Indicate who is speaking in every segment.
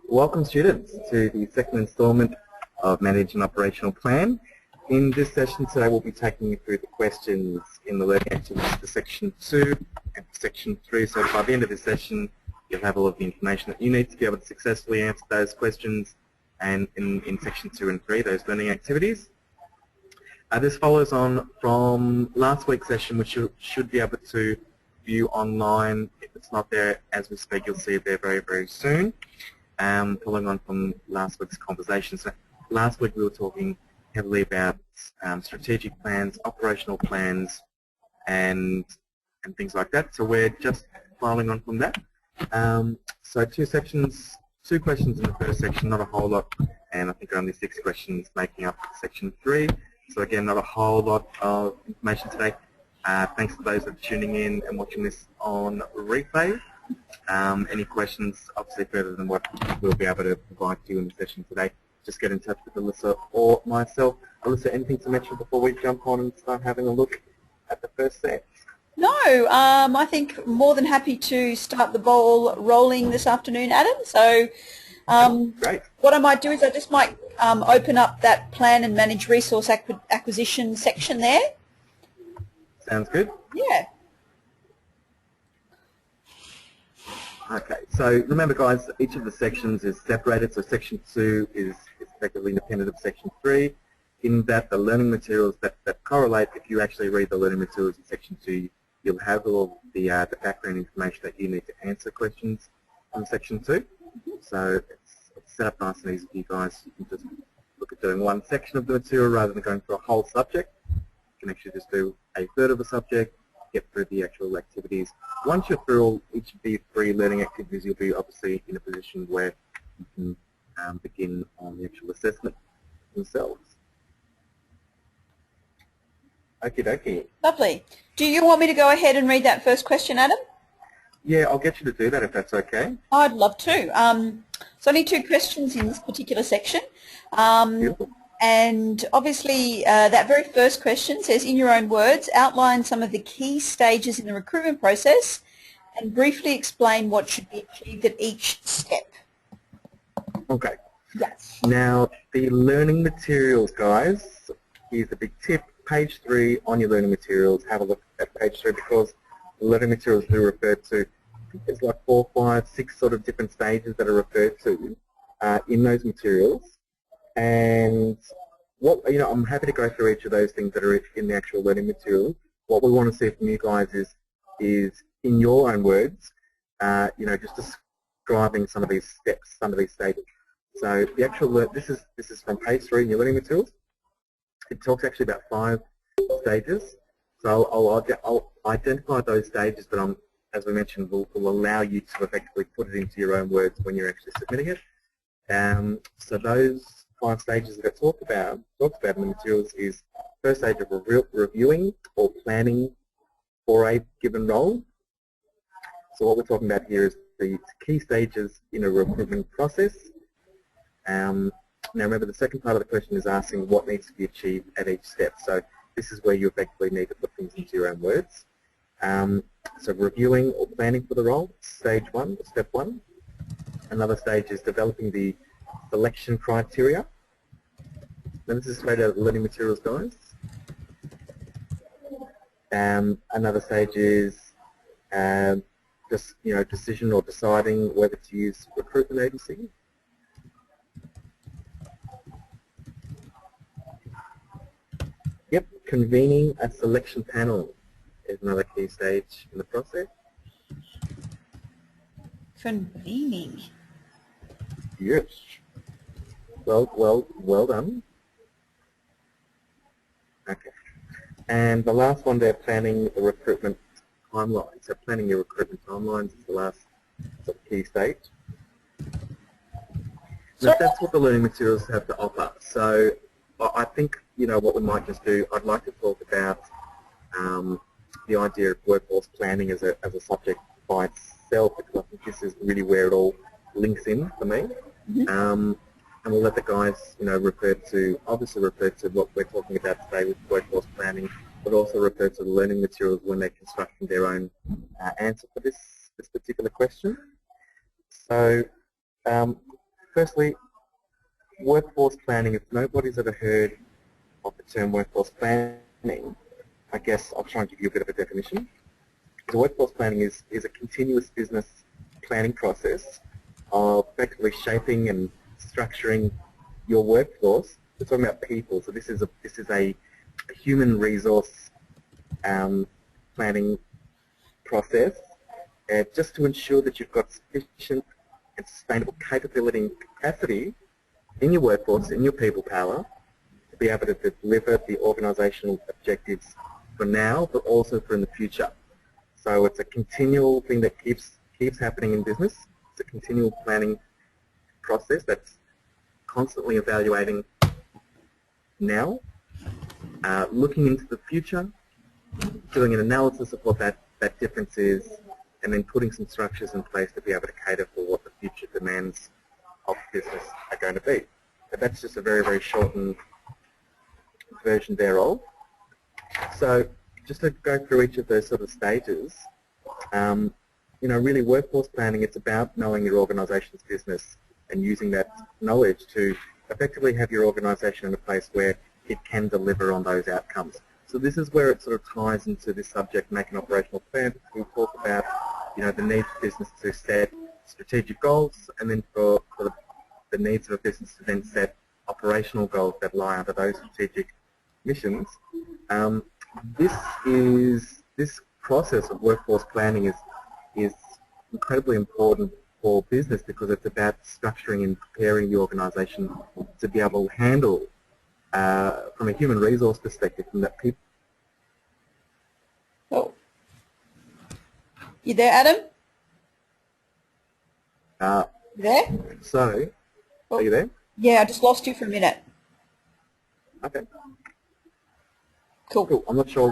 Speaker 1: Welcome students to the second instalment of Manage an Operational Plan. In this session today we'll be taking you through the questions in the learning activities for section 2 and for section 3. So by the end of this session you'll have all of the information that you need to be able to successfully answer those questions and in section 2 and 3, those learning activities. This follows on from last week's session, which you should be able to view online. If it's not there as we speak, you'll see it there very, very soon. Following on from last week's conversation. So last week we were talking heavily about strategic plans, operational plans, and things like that. So we're just following on from that. So two questions in the first section, not a whole lot, and I think only 6 questions making up section 3. So again, not a whole lot of information today. Thanks to those that are tuning in and watching this on replay. Any questions, obviously further than what we'll be able to provide to you in the session today, just get in touch with Alyssa or myself. Alyssa, anything to mention before we jump on and start having a look at the first set?
Speaker 2: No, I think more than happy to start the ball rolling this afternoon, Adam. So
Speaker 1: Great.
Speaker 2: What I might do is I just might open up that plan and manage resource acquisition section there.
Speaker 1: Sounds good.
Speaker 2: Yeah.
Speaker 1: Okay, so remember guys, each of the sections is separated, so section 2 is effectively independent of section 3, in that the learning materials that correlate. If you actually read the learning materials in section 2, you'll have all the background information that you need to answer questions from section 2. So it's set up nice and easy for you guys. You can just look at doing one section of the material rather than going through a whole subject. You can actually just do a third of a subject, get through the actual activities. Once you're through each of the 3 learning activities, you'll be obviously in a position where you can begin on the actual assessment themselves. Okie dokie.
Speaker 2: Lovely. Do you want me to go ahead and read that first question, Adam?
Speaker 1: Yeah, I'll get you to do that if that's okay.
Speaker 2: I'd love to. So only 2 questions in this particular section.
Speaker 1: Beautiful.
Speaker 2: And obviously that very first question says, in your own words, outline some of the key stages in the recruitment process and briefly explain what should be achieved at each step.
Speaker 1: Okay.
Speaker 2: Yes.
Speaker 1: Now, the learning materials, guys, here's a big tip. Page 3 on your learning materials, have a look at page 3 because the learning materials do refer to, I think there's like 4, 5, 6 sort of different stages that are referred to in those materials. And what, I'm happy to go through each of those things that are in the actual learning material. What we want to see from you guys is in your own words, just describing some of these steps, some of these stages. So the actual this is from page 3 in your learning materials. It talks actually about 5 stages. So I'll identify those stages, but as we mentioned, will allow you to effectively put it into your own words when you're actually submitting it. So those 5 stages that it talks about in the materials is first stage of reviewing or planning for a given role. So what we're talking about here is the key stages in a recruitment process. Now remember, the second part of the question is asking what needs to be achieved at each step. So this is where you effectively need to put things into your own words. So reviewing or planning for the role, stage 1, step 1. Another stage is developing the selection criteria. Now this is straight out of the learning materials, guys. Another stage is just decision or deciding whether to use recruitment agency. Yep, convening a selection panel is another key stage in the process.
Speaker 2: Convening.
Speaker 1: Yes. Well done. Okay. And the last one there, planning the recruitment timeline. So planning your recruitment timelines is the last sort of key stage. So that's what the learning materials have to offer. So I think, what we might just do, I'd like to talk about the idea of workforce planning as a subject by itself, because I think this is really where it all links in for me. And we'll let the guys, obviously refer to what we're talking about today with workforce planning, but also refer to the learning materials when they're constructing their own answer for this particular question. So firstly, workforce planning. If nobody's ever heard of the term workforce planning, I guess I'll try and give you a bit of a definition. So workforce planning is a continuous business planning process of effectively shaping and structuring your workforce. We're talking about people, so this is a human resource planning process, just to ensure that you've got sufficient and sustainable capability and capacity in your workforce, in your people power, to be able to deliver the organisational objectives for now, but also for in the future. So it's a continual thing that keeps happening in business. It's a continual planning process that's constantly evaluating now, looking into the future, doing an analysis of what that difference is, and then putting some structures in place to be able to cater for what the future demands of business are going to be. But that's just a very, very shortened version thereof. So just to go through each of those sort of stages, really workforce planning, it's about knowing your organisation's business and using that knowledge to effectively have your organisation in a place where it can deliver on those outcomes. So this is where it sort of ties into this subject, make an operational plan. We talk about, the need for business to set strategic goals, and then for the needs of a business to then set operational goals that lie under those strategic missions. This process of workforce planning is incredibly important for business because it's about structuring and preparing the organisation to be able to handle, from a human resource perspective, from that people.
Speaker 2: Oh, you there, Adam? You there?
Speaker 1: So, are you there?
Speaker 2: Yeah, I just lost you for a minute.
Speaker 1: Okay.
Speaker 2: Cool.
Speaker 1: I'm not sure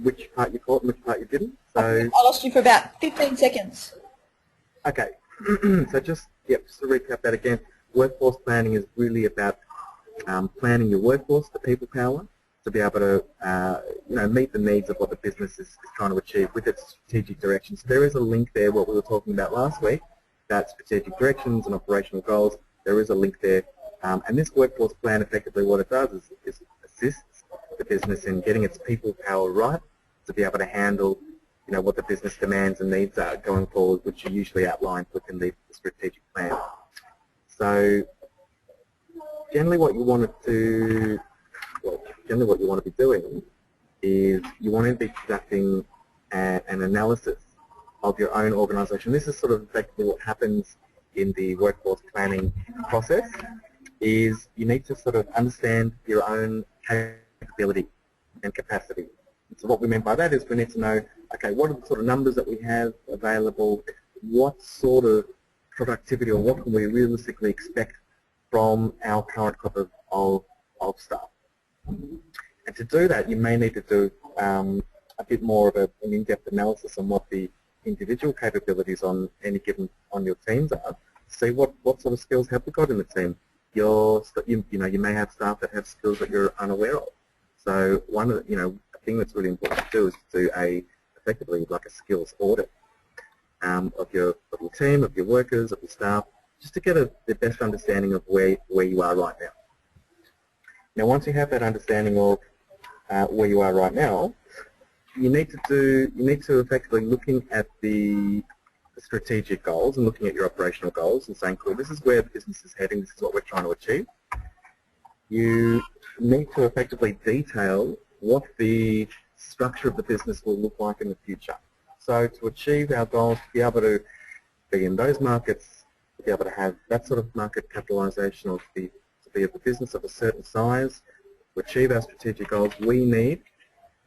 Speaker 1: which part you caught and which part you didn't. So
Speaker 2: I lost you for about 15 seconds.
Speaker 1: Okay. So just to recap that again, workforce planning is really about planning your workforce, the people power, to be able to meet the needs of what the business is trying to achieve with its strategic directions. There is a link there, what we were talking about last week, about strategic directions and operational goals. There is a link there. And this workforce plan, effectively what it does is assists the business in getting its people power right to be able to handle what the business demands and needs are going forward, which are usually outlined within the strategic plan. So generally what you want to be doing is you want to be conducting an analysis of your own organisation. This is sort of effectively what happens in the workforce planning process, is you need to sort of understand your own capability and capacity. So what we mean by that is we need to know, okay, what are the sort of numbers that we have available, what sort of productivity or what can we realistically expect from our current crop of staff. And to do that, you may need to do a bit more of an in-depth analysis on what the individual capabilities on your teams are. See what sort of skills have we got in the team. You may have staff that have skills that you're unaware of. So one of the, a thing that's really important to do is to do effectively like a skills audit of your team, of your workers, of your staff, just to get the best understanding of where you are right now. Now, once you have that understanding of where you are right now, you need to effectively looking at the strategic goals and looking at your operational goals and saying, cool, this is where the business is heading, this is what we're trying to achieve. You need to effectively detail what the structure of the business will look like in the future. So to achieve our goals, to be able to be in those markets, to be able to have that sort of market capitalization, or to be a business of a certain size, to achieve our strategic goals, we need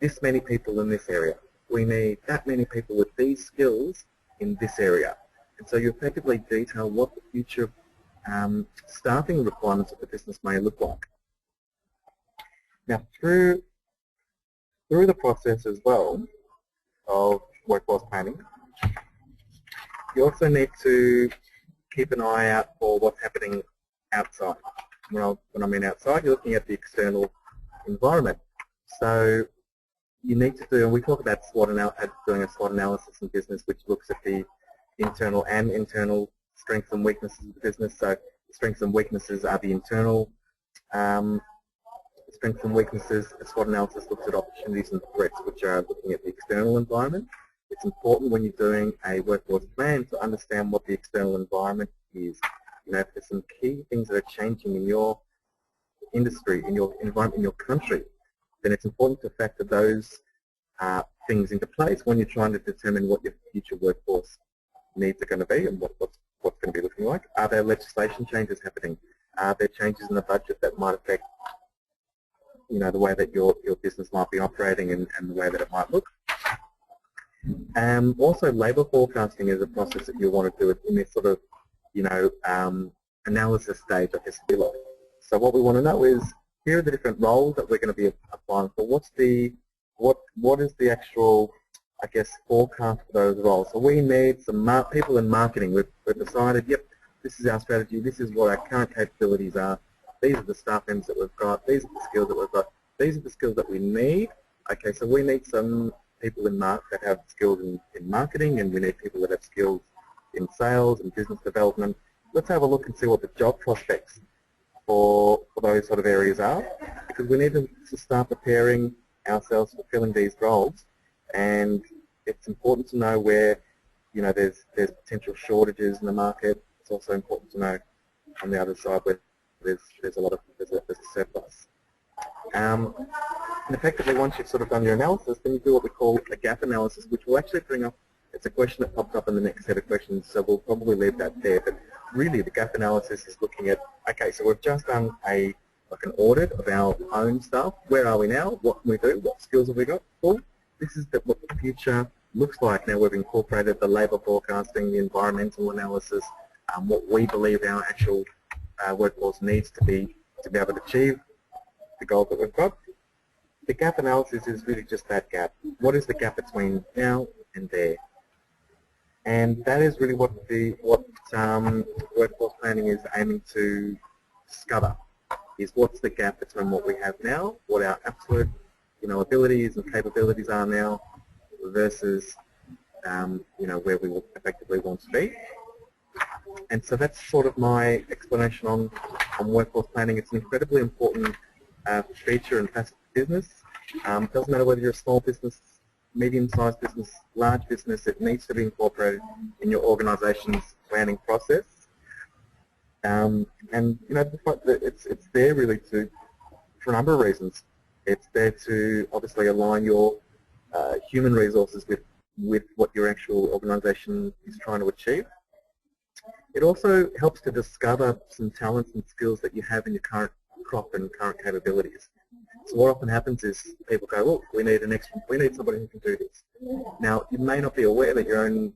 Speaker 1: this many people in this area. We need that many people with these skills in this area. And so you effectively detail what the future staffing requirements of the business may look like. Now, through the process as well of workforce planning, you also need to keep an eye out for what's happening outside. When I mean outside, you're looking at the external environment. So you need to do, and we talk about doing a SWOT analysis in business, which looks at the internal and internal strengths and weaknesses of the business. So strengths and weaknesses are the internal strengths and weaknesses. A SWOT analysis looks at opportunities and threats, which are looking at the external environment. It's important when you're doing a workforce plan to understand what the external environment is. You know, if there's some key things that are changing in your industry, in your environment, in your country, then it's important to factor those things into place when you're trying to determine what your future workforce needs are going to be and what's going to be looking like. Are there legislation changes happening? Are there changes in the budget that might affect, you know, the way that your business might be operating and the way that it might look? Also, labour forecasting is a process that you want to do in this sort of, you know, analysis stage, I guess, if you like. So what we want to know is, here are the different roles that we're going to be applying for. What is the actual, I guess, forecast for those roles? So we need some people in marketing. We've decided, yep, this is our strategy. This is what our current capabilities are. These are the staff members that we've got. These are the skills that we've got. These are the skills that we need. Okay, so we need some people that have skills in marketing, and we need people that have skills in sales and business development. Let's have a look and see what the job prospects for those sort of areas are, because we need to start preparing ourselves for filling these roles. And it's important to know where, you know, there's potential shortages in the market. It's also important to know on the other side where there's a surplus. And effectively, once you've sort of done your analysis, then you do what we call a gap analysis, which will actually bring up, it's a question that pops up in the next set of questions, so we'll probably leave that there. But really, the gap analysis is looking at, okay, so we've just done an audit of our own stuff. Where are we now? What can we do? What skills have we got? Well, this is what the future looks like. Now we've incorporated the labour forecasting, the environmental analysis, what we believe our actual workforce needs to be able to achieve the goals that we've got. The gap analysis is really just that gap. What is the gap between now and there? And that is really what workforce planning is aiming to discover, is what's the gap between what we have now, what our absolute, you know, abilities and capabilities are now, versus you know, where we will effectively want to be. And so that's sort of my explanation on workforce planning. It's an incredibly important feature and facet of business. It doesn't matter whether you're a small business, medium-sized business, large business, it needs to be incorporated in your organisation's planning process. And you know, it's there really for a number of reasons. It's there to obviously align your human resources with what your actual organisation is trying to achieve. It also helps to discover some talents and skills that you have in your current crop and current capabilities. So what often happens is people go, look, we need somebody who can do this. Now, you may not be aware that your own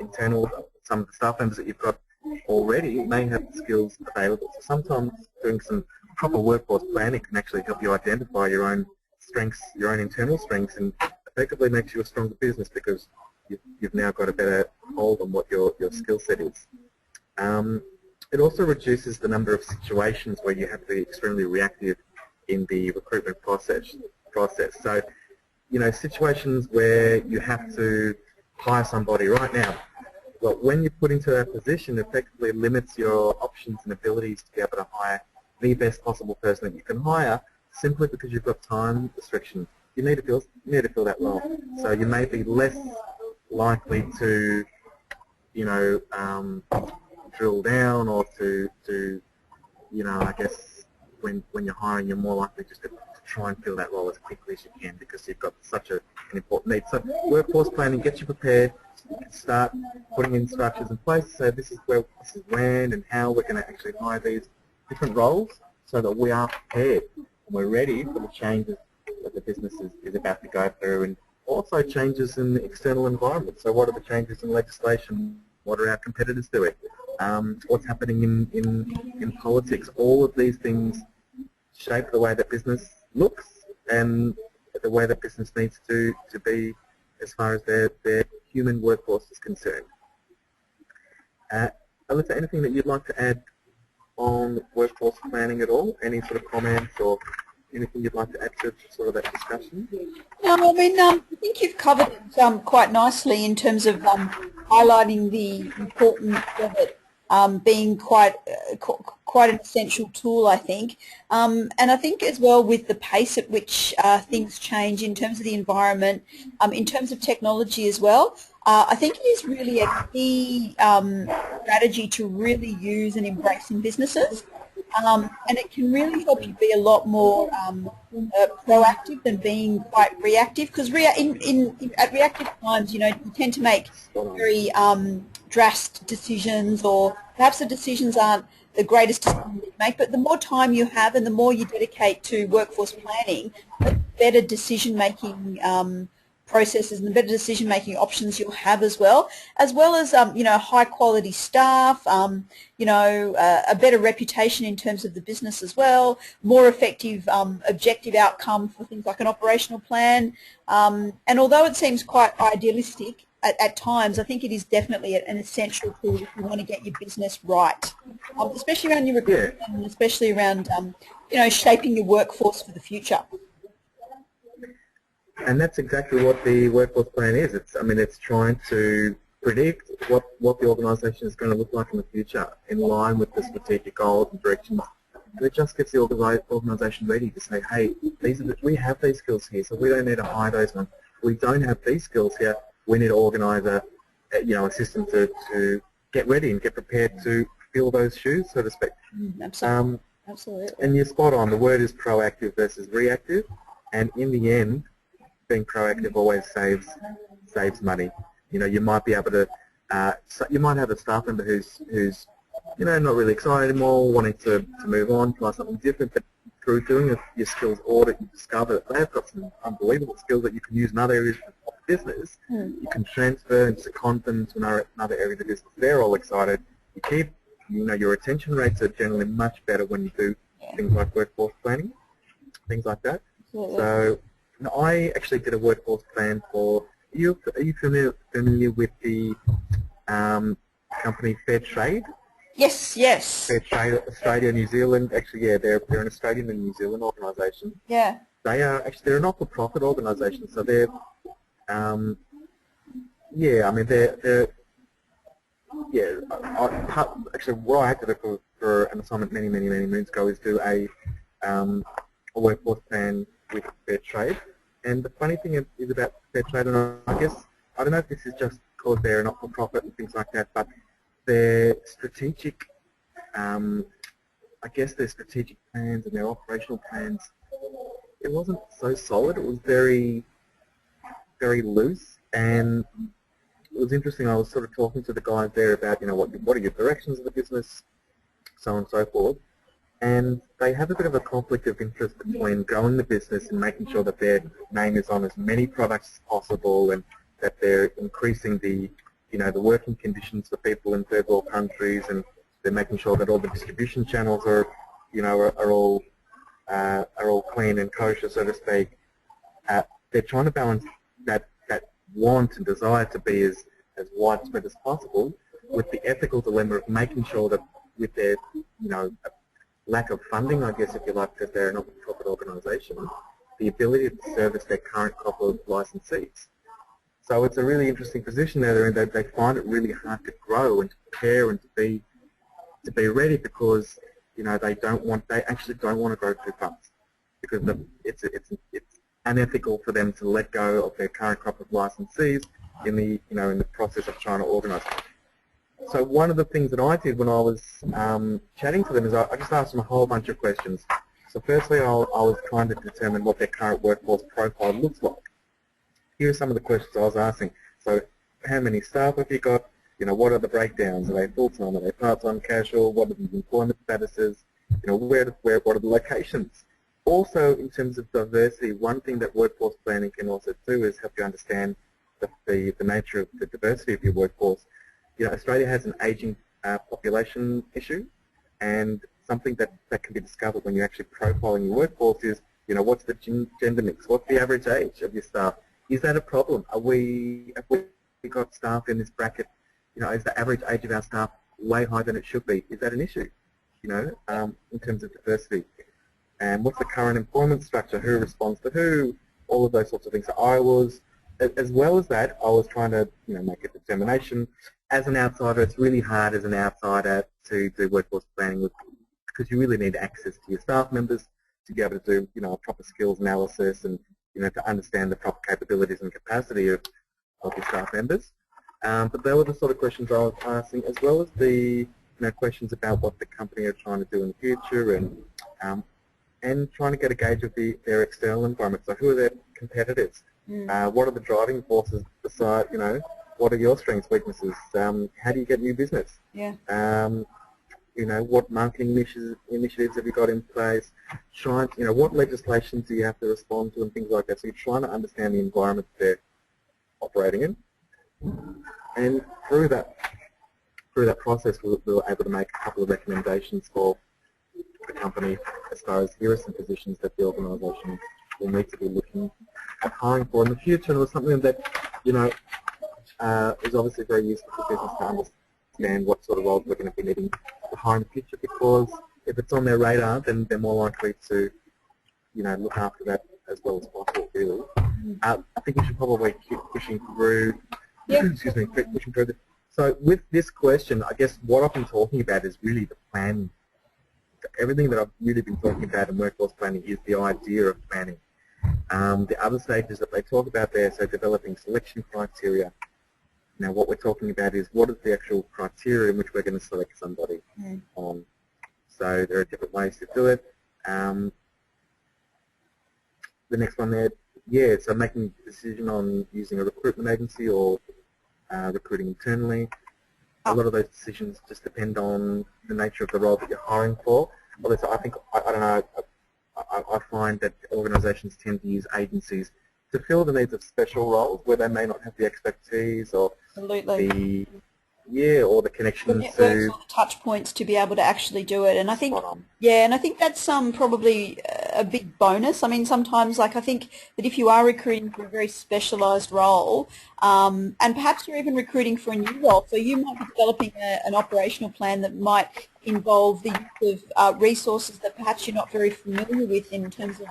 Speaker 1: internal, some of the staff members that you've got already may have the skills available. So sometimes doing some proper workforce planning can actually help you identify your own strengths, your own internal strengths, and effectively makes you a stronger business because you've now got a better hold on what your skill set is. It also reduces the number of situations where you have to be extremely reactive in the recruitment process. So, you know, situations where you have to hire somebody right now. Well, when you're put into that position, it effectively limits your options and abilities to be able to hire the best possible person that you can hire, simply because you've got time restrictions. You need to fill that role. So you may be less likely to, you know, drill down or to you know, I guess when you're hiring, you're more likely just to try and fill that role as quickly as you can because you've got such an important need. So workforce planning gets you prepared. You can start putting in structures in place. So this is when and how we're going to actually hire these different roles so that we are prepared and we're ready for the changes that the business is about to go through, and also changes in the external environment. So what are the changes in legislation? What are our competitors doing? What's happening in politics? All of these things shape the way that business looks and the way that business needs to be as far as their human workforce is concerned. Alyssa, anything that you'd like to add on workforce planning at all? Any sort of comments or anything you'd like to add to sort of that discussion?
Speaker 2: No, I mean, I think you've covered it quite nicely in terms of highlighting the importance of it being quite an essential tool, I think. And I think as well with the pace at which things change in terms of the environment, in terms of technology as well, I think it is really a key strategy to really use and embrace in businesses. And it can really help you be a lot more proactive than being quite reactive, because at reactive times, you tend to make very drastic decisions, or perhaps the decisions aren't the greatest decisions you make, but the more time you have and the more you dedicate to workforce planning, the better decision-making processes and the better decision-making options you'll have, as well as high-quality staff, a better reputation in terms of the business as well, more effective objective outcome for things like an operational plan. And although it seems quite idealistic at times, I think it is definitely an essential tool if you want to get your business right, especially around your recruitment and especially around shaping your workforce for the future.
Speaker 1: And that's exactly what the workforce plan is. It's trying to predict what the organisation is going to look like in the future in line with the strategic goals and directions. And it just gets the organisation ready to say, hey, we have these skills here, so we don't need to hire those ones. We don't have these skills here. We need to organise a system to get ready and get prepared to fill those shoes, so to speak.
Speaker 2: Absolutely. Absolutely.
Speaker 1: And you're spot on. The word is proactive versus reactive, and in the end, being proactive always saves money. You might be able to, you might have a staff member who's not really excited anymore, wanting to move on, try something different, but through doing your skills audit, you discover that they've got some unbelievable skills that you can use in other areas of the business. You can transfer and second them to another area of the business. They're all excited. You keep, your retention rates are generally much better when you do things like workforce planning, things like that. So I actually did a workforce plan for, are you familiar with the company Fair Trade?
Speaker 2: Yes, yes.
Speaker 1: Fair Trade Australia, New Zealand. Actually, yeah, they're an Australian and New Zealand organisation.
Speaker 2: Yeah.
Speaker 1: They're a not-for-profit organisation, so they're, actually what I had to do for an assignment many moons ago is do a workforce plan with Fair Trade. And the funny thing is about Fair Trade, and I don't know if this is just because they're not for profit and things like that, but their strategic, their strategic plans and their operational plans, it wasn't so solid. It was very, very loose, and it was interesting. I was sort of talking to the guys there about, what are your directions of the business, so on and so forth. And they have a bit of a conflict of interest between growing the business and making sure that their name is on as many products as possible, and that they're increasing the working conditions for people in third world countries, and they're making sure that all the distribution channels are all clean and kosher, so to speak. They're trying to balance that want and desire to be as widespread as possible with the ethical dilemma of making sure that with their lack of funding, I guess, if you like, because they're a not-for-profit organisation, the ability to service their current crop of licensees. So it's a really interesting position there, and they find it really hard to grow and to prepare and to be ready, because they actually don't want to grow too fast, because it's unethical for them to let go of their current crop of licensees in the process of trying to organise. So one of the things that I did when I was chatting to them is I just asked them a whole bunch of questions. So firstly, I was trying to determine what their current workforce profile looks like. Here are some of the questions I was asking. So how many staff have you got? What are the breakdowns? Are they full-time? Are they part-time, casual? What are the employment statuses? What are the locations? Also, in terms of diversity, one thing that workforce planning can also do is help you understand the nature of the diversity of your workforce. Australia has an ageing population issue, and something that can be discovered when you're actually profiling your workforce is, what's the gender mix? What's the average age of your staff? Is that a problem? Have we got staff in this bracket? Is the average age of our staff way higher than it should be? Is that an issue? In terms of diversity. And what's the current employment structure? Who responds to who? All of those sorts of things. So I was, as well as that, I was trying to, make a determination as an outsider, it's really hard as an outsider to do workforce planning because you really need access to your staff members to be able to do, a proper skills analysis and, to understand the proper capabilities and capacity of your staff members. But they were the sort of questions I was asking, as well as the, questions about what the company are trying to do in the future and trying to get a gauge of their external environment. So who are their competitors? What are the driving forces beside, what are your strengths, weaknesses? How do you get new business?
Speaker 2: Yeah.
Speaker 1: What marketing initiatives have you got in place? What legislation do you have to respond to and things like that. So you're trying to understand the environment they're operating in. And through that process, we were able to make a couple of recommendations for the company as far as here are some positions that the organisation will need to be looking at hiring for in the future. And it was something that, is obviously very useful for business to understand what sort of roles we're going to be needing to hire in the future, because if it's on their radar, then they're more likely to, look after that as well as possible, really. I think we should probably keep pushing through.
Speaker 2: Yeah.
Speaker 1: Excuse me, keep pushing through. So with this question, I guess what I've been talking about is really the plan. Everything that I've really been talking about in workforce planning is the idea of planning. The other stages that they talk about there, so developing selection criteria. Now what we're talking about is what is the actual criteria in which we're going to select somebody on. So there are different ways to do it. The next one there, so making a decision on using a recruitment agency or recruiting internally. A lot of those decisions just depend on the nature of the role that you're hiring for. Although I think, I don't know, I find that organisations tend to use agencies to fill the needs of special roles where they may not have the expertise or
Speaker 2: Absolutely.
Speaker 1: or the connections
Speaker 2: networks
Speaker 1: to
Speaker 2: or the touch points to be able to actually do it. And I think, and I think that's probably a big bonus. I mean, sometimes, I think that if you are recruiting for a very specialised role, and perhaps you're even recruiting for a new role, so you might be developing an operational plan that might involve the use of resources that perhaps you're not very familiar with in terms of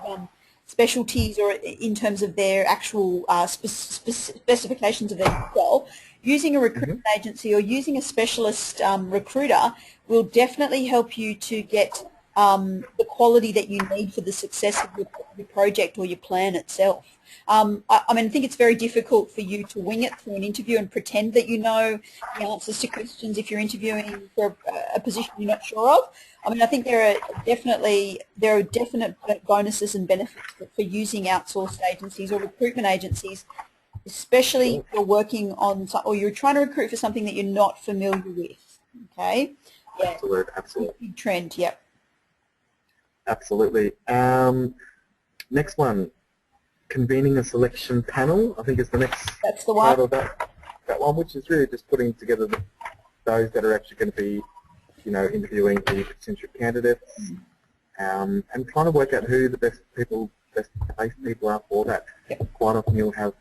Speaker 2: specialties or in terms of their actual specifications of their role. Using a recruitment agency or using a specialist recruiter will definitely help you to get the quality that you need for the success of your project or your plan itself. I mean, I think it's very difficult for you to wing it through an interview and pretend that you know the answers to questions if you're interviewing for a position you're not sure of. I mean, I think there are definite bonuses and benefits for using outsourced agencies or recruitment agencies, especially if you're working on or you're trying to recruit for something that you're not familiar with. Okay. Yeah.
Speaker 1: Absolutely.
Speaker 2: Big trend. Yep.
Speaker 1: Absolutely. Next one, convening a selection panel, I think is the next part of that one, which is really just putting together those that are actually going to be, interviewing the potential candidates, and trying to work out who the best placed people are for that. Quite often you'll have,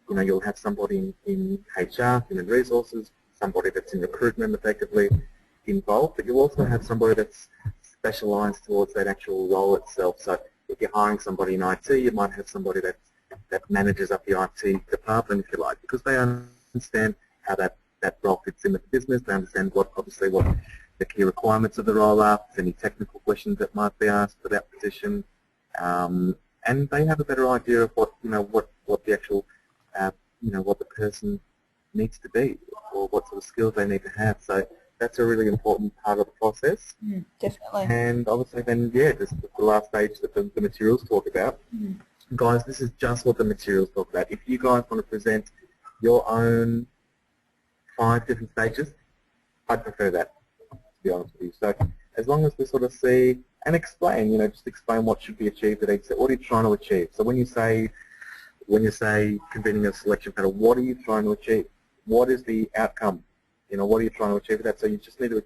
Speaker 1: you'll have somebody in HR, human resources, somebody that's in recruitment effectively involved, but you'll also have somebody that's specialised towards that actual role itself. So if you're hiring somebody in IT, you might have somebody that manages up the IT department, if you like, because they understand how that role fits in with the business. They understand what the key requirements of the role are, any technical questions that might be asked for that position, and they have a better idea of what the actual what the person needs to be or what sort of skills they need to have. So that's a really important part of the process.
Speaker 2: Definitely.
Speaker 1: And obviously then, just the last stage that the materials talk about. Guys, this is just what the materials talk about. If you guys want to present your own 5 different stages, I'd prefer that, to be honest with you. So as long as we sort of see and explain, just explain what should be achieved at each step. What are you trying to achieve? So when you say convening a selection panel, what are you trying to achieve? What is the outcome? What are you trying to achieve with that? So you just need to,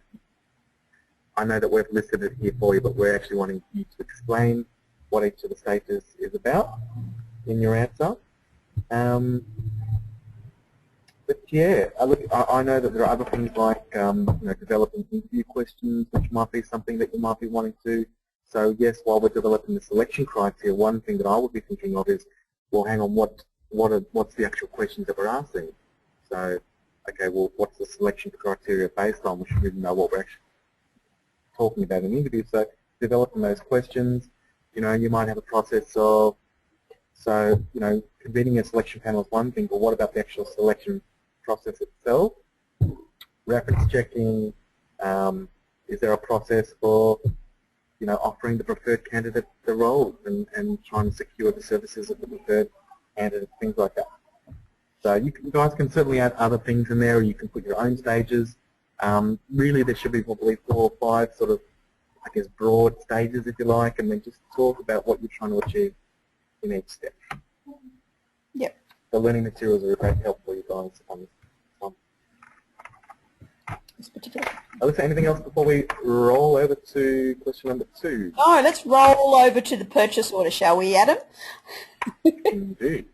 Speaker 1: I know that we've listed it here for you, but we're actually wanting you to explain what each of the stages is about in your answer. But look, I know that there are other things like developing interview questions, which might be something that you might be wanting to. So yes, while we're developing the selection criteria, one thing that I would be thinking of is, well, hang on, what's the actual questions that we're asking? So okay, well, what's the selection criteria based on? We should really know what we're actually talking about in the interview. So developing those questions, you might have a process of, so, convening a selection panel is one thing, but what about the actual selection process itself? Reference checking, is there a process for, offering the preferred candidate the role and trying to secure the services of the preferred candidate, things like that. So you guys can certainly add other things in there, or you can put your own stages. Really, there should be probably 4 or 5 sort of, I guess, broad stages, if you like, and then just talk about what you're trying to achieve in each step.
Speaker 2: Yep.
Speaker 1: The learning materials are a great help for you guys on this.
Speaker 2: This particular.
Speaker 1: Alyssa, anything else before we roll over to question number 2?
Speaker 2: No, let's roll over to the purchase order, shall we, Adam?
Speaker 1: Indeed.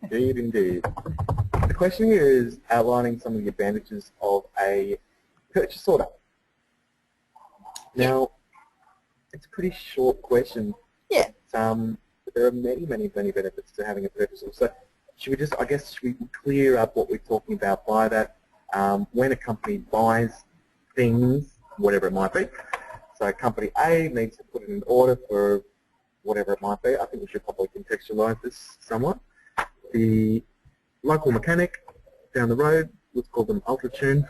Speaker 1: Indeed, indeed. The question here is outlining some of the advantages of a purchase order. Now, it's a pretty short question.
Speaker 2: Yeah.
Speaker 1: But there are many, many, many benefits to having a purchase order. So should we clear up what we're talking about by that? When a company buys things, whatever it might be, so company A needs to put in an order for whatever it might be. I think we should probably contextualize this somewhat. The local mechanic down the road, let's call them Ultratune,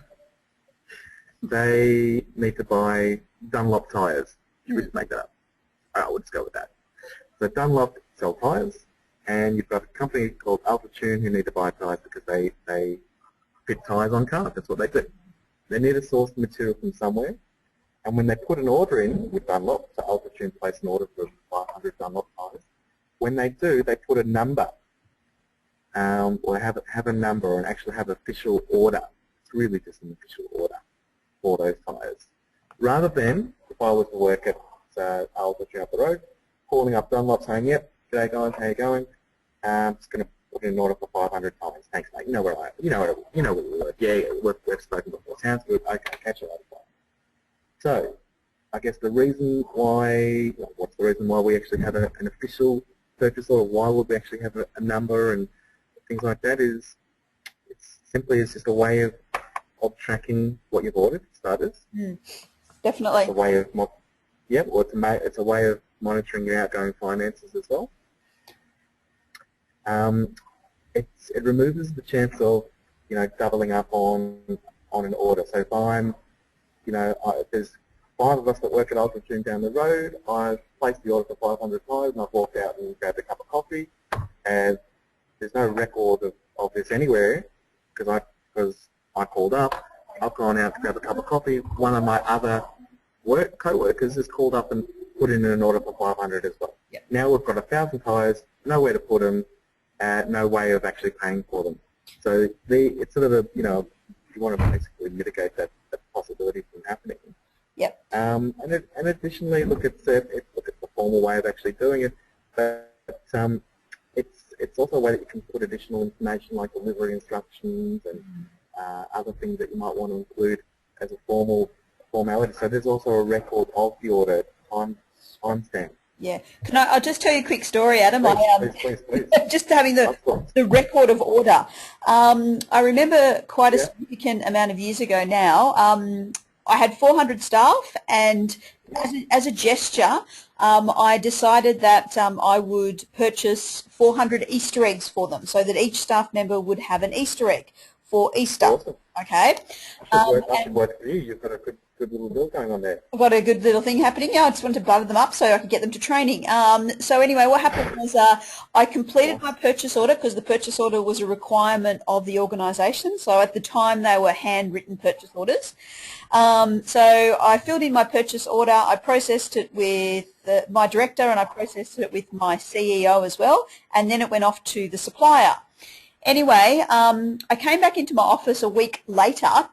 Speaker 1: they need to buy Dunlop tyres. Should we just make that up? All right, we'll just go with that. So Dunlop sell tyres, and you've got a company called Ultratune who need to buy tyres because they fit tyres on cars. That's what they do. They need to source the material from somewhere, and when they put an order in with Dunlop, so Ultratune place an order for 500 Dunlop tyres, when they do, they put a number, or have a number, and actually have an official order. It's really just an official order for those tyres. Rather than, if I was to work at Ultratune up the road, calling up Dunlop saying, yep, g'day guys, how you going? I'm just going to put in an order for 500 tyres. Thanks, mate. You know where I am. You know where we work. Yeah, we've spoken before. Sounds good. Okay, catch you later. So, I guess the reason why, what's the reason why we actually have an official purchase order, why would we actually have a number and things like that, is it's just a way of tracking what you've ordered, for starters.
Speaker 2: Definitely.
Speaker 1: It's a way of, it's a way of monitoring your outgoing finances as well. It removes the chance of, doubling up on an order. So if I'm, if there's 5 of us that work at Ultratune down the road, I've placed the order for 500 tyres and I've walked out and grabbed a cup of coffee, and there's no record of this anywhere because I called up, I've gone out to grab a cup of coffee, one of my other co-workers has called up and put in an order for 500 as well.
Speaker 2: Yep.
Speaker 1: Now we've got 1,000 tyres, nowhere to put them, no way of actually paying for them. So it's sort of a, if you want to basically mitigate that possibility from happening.
Speaker 2: Yep.
Speaker 1: And additionally, look at the formal way of actually doing it, but it's also a way that you can put additional information like delivery instructions and other things that you might want to include as a formality. So there's also a record of the order, timestamp.
Speaker 2: Yeah. I'll just tell you a quick story, Adam.
Speaker 1: Please.
Speaker 2: Just having the record of order. I remember quite a significant amount of years ago now, I had 400 staff, and as a gesture, I decided that I would purchase 400 Easter eggs for them, so that each staff member would have an Easter egg for Easter.
Speaker 1: Awesome.
Speaker 2: Okay.
Speaker 1: That should work for you. You've got a good little deal going on there.
Speaker 2: I've got a good little thing happening. Yeah, I just wanted to butter them up so I could get them to training. So anyway, what happened was I completed my purchase order because the purchase order was a requirement of the organisation. So at the time they were handwritten purchase orders. So I filled in my purchase order. I processed it with my director, and I processed it with my CEO as well. And then it went off to the supplier. Anyway, I came back into my office a week later,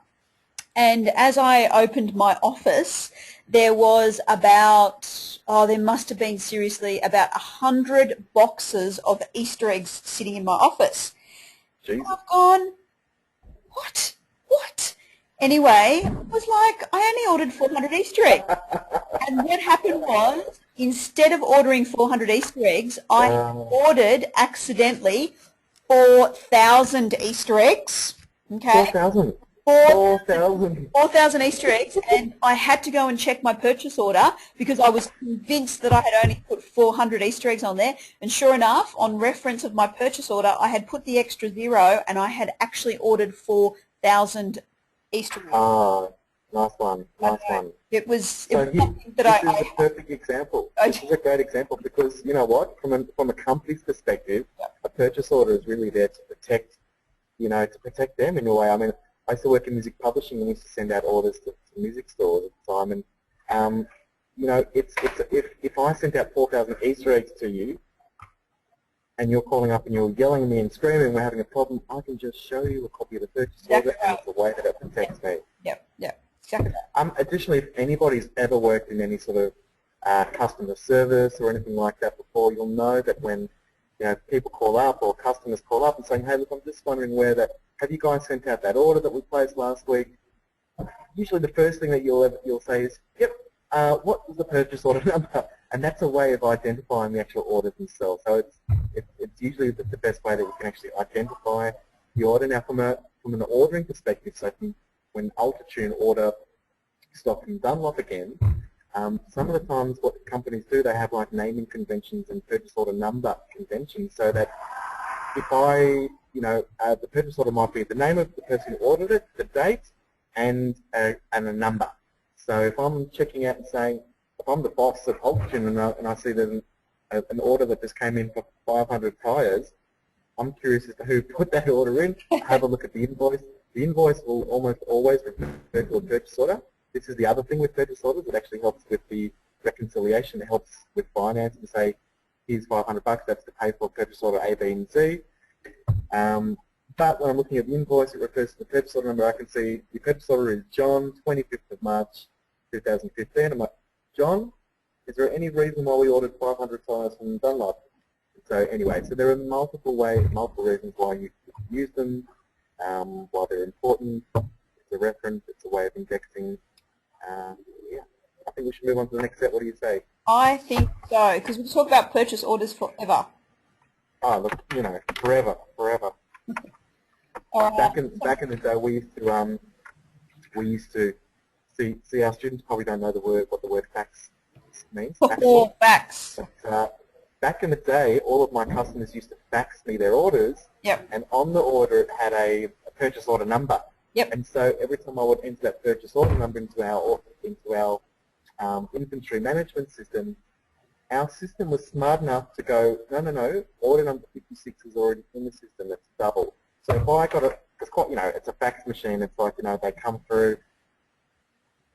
Speaker 2: and as I opened my office, there was there must have been seriously about 100 boxes of Easter eggs sitting in my office.
Speaker 1: Jesus.
Speaker 2: I've gone, what? Anyway, I was like, I only ordered 400 Easter eggs. And what happened was, instead of ordering 400 Easter eggs, I ordered accidentally 4,000 Easter eggs. Okay.
Speaker 1: 4,000. 4,000.
Speaker 2: 4,000 Easter eggs, and I had to go and check my purchase order because I was convinced that I had only put 400 Easter eggs on there. And sure enough, on reference of my purchase order, I had put the extra 0 and I had actually ordered 4,000 Easter eggs.
Speaker 1: Ah, nice one, nice one.
Speaker 2: It was something that
Speaker 1: this is a perfect example. This is a great example because, you know what, from a company's perspective, a purchase order is really there to protect, you know, to protect them in a way. I mean, I used to work in music publishing and we used to send out orders to music stores at the time. And, you know, if I sent out 4,000 Easter eggs to you and you're calling up and you're yelling at me and screaming, we're having a problem, I can just show you a copy of the purchase order and it's a way that it protects me.
Speaker 2: Yep, exactly.
Speaker 1: Additionally, if anybody's ever worked in any sort of customer service or anything like that before, you'll know that when people call up or customers call up and saying, hey, look, I'm just wondering have you guys sent out that order that we placed last week? Usually the first thing that you'll say is, yep, what was the purchase order number? And that's a way of identifying the actual orders themselves. So it's usually the best way that you can actually identify the order. Now from an ordering perspective, so when Altitude order stock from Dunlop again, some of the times what companies do, they have like naming conventions and purchase order number conventions, so that if the purchase order might be the name of the person who ordered it, the date, and a number. So if I'm checking out and saying, if I'm the boss at Altitude and I see there's an order that just came in for 500 tyres, I'm curious as to who put that order in, have a look at the invoice. The invoice will almost always refer to a purchase order. This is the other thing with purchase orders. It actually helps with the reconciliation. It helps with finance and say, here's 500 bucks, that's to pay for purchase order A, B, and C. But when I'm looking at the invoice, it refers to the purchase order number. I can see the purchase order is John, 25th of March, 2015. I'm like, John, is there any reason why we ordered 500 tyres from Dunlop? So anyway, so there are multiple reasons why you use them, why they're important. It's a reference, it's a way of indexing. Yeah, I think we should move on to the next step. What do you say?
Speaker 2: I think so, because we can talk about purchase orders forever.
Speaker 1: Oh, look, forever. Back in the day, we used to see our students probably don't know what the word fax means.
Speaker 2: Fax.
Speaker 1: But, back in the day, all of my customers used to fax me their orders, and on the order it had a purchase order number. And so every time I would enter that purchase order number into our inventory management system, our system was smart enough to go, no, order number 56 is already in the system, it's double. So if I got it's a fax machine, it's like, they come through,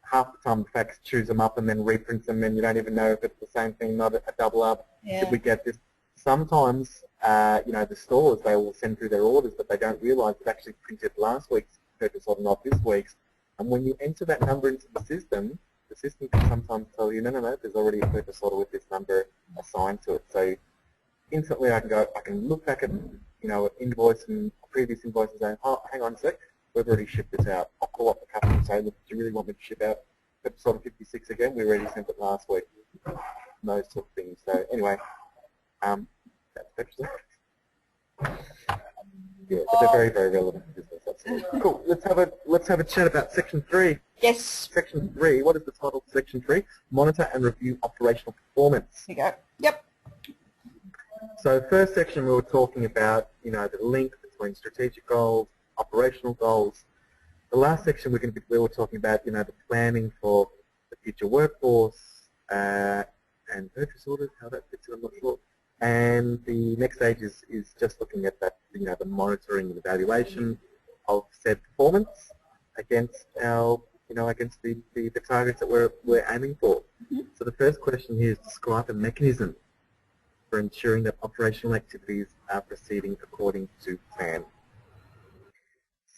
Speaker 1: half the time the fax chews them up and then reprints them and you don't even know if it's the same thing, not a double up. Did we get this? Sometimes, the stores, they will send through their orders, but they don't realize it actually printed last week's purchase order, not this week's. And when you enter that number into the system can sometimes tell you, no, there's already a purchase order with this number assigned to it. So instantly I can look back at, an invoice and previous invoice and say, oh, hang on a sec, we've already shipped this out. I'll call up the customer and say, look, do you really want me to ship out purchase order 56 again? We already sent it last week. Those sort of things. So anyway, that's purchase orders. Yeah, but they're very, very relevant to business. Absolutely. Cool. Let's have a chat about Section 3.
Speaker 2: Yes.
Speaker 1: Section 3. What is the title of Section 3? Monitor and review operational performance.
Speaker 2: Here you go. Yep.
Speaker 1: So first section we were talking about, the link between strategic goals, operational goals. The last section we were talking about, the planning for the future workforce and purchase orders, how that fits in, I'm not sure. And the next stage is just looking at that, the monitoring and evaluation of said performance against our, against the targets that we're aiming for. So the first question here is describe a mechanism for ensuring that operational activities are proceeding according to plan.